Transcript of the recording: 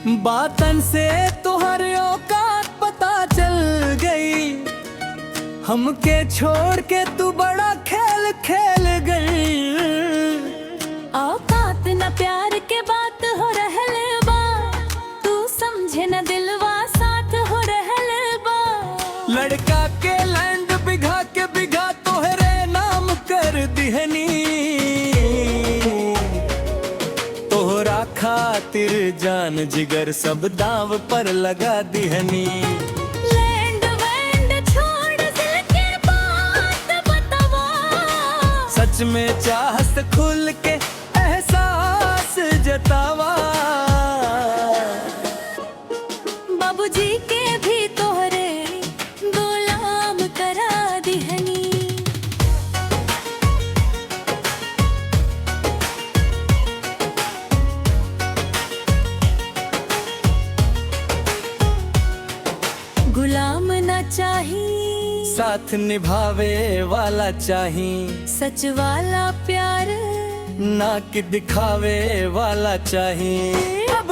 बातन से तुम्हारे औकात पता चल गई, हमके छोड़ के तू बड़ा खेल खेल गई। औकात न प्यार के बात हो रहल बा, तू समझे न दिलवा साथ हो रहल बा। लड़का के लैंड बिघा के बिघा तोहरे नाम कर दिहनी, तोहरा खातिर जान जिगर सब दाव पर लगा दिहनी। लैंड वैंड छोड़ दिल के बात बतावा, सच में चाहत खुल के एहसास जतावा। बाबूजी के भी तोहरे गुलाम करा दिहनी। गुलाम ना चाही, साथ निभावे वाला चाही, सच वाला प्यार ना कि दिखावे वाला चाही। अब